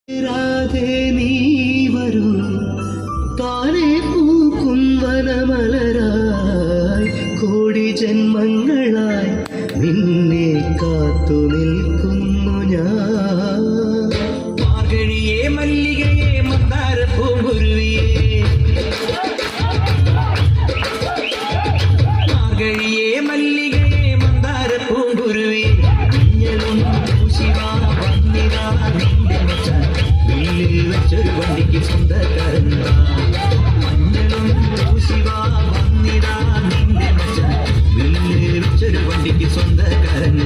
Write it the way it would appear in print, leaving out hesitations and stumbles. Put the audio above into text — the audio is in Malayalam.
രാധേ നീ വരൂ താനേ പൂക്കും വനമലരായി കോടി ജന്മങ്ങളായി നിന്നെ കാത്തു നിൽക്കുന്നു ഞാൻ. മാർഗഴിയേ മല്ലികയെ മന്ദാര പൂങ്കുരുവിയേ, മാർഗഴിയേ മല്ലികയെ മന്ദാര പൂങ്കുരുവിയേ, മഞ്ഞളും ശിവാ വന്നിരാ നിന്റെ മച്ചാൻ വില്ലിൽ വെച്ചൊരു വണ്ടിക്ക് സ്വന്തക്കാരൻ. മഞ്ഞളും ശിവാ വന്നിരാ നിന്റെ മച്ചാൻ വില്ലിൽ വെച്ചൊരു വണ്ടിക്ക് സ്വന്തക്കാരൻ.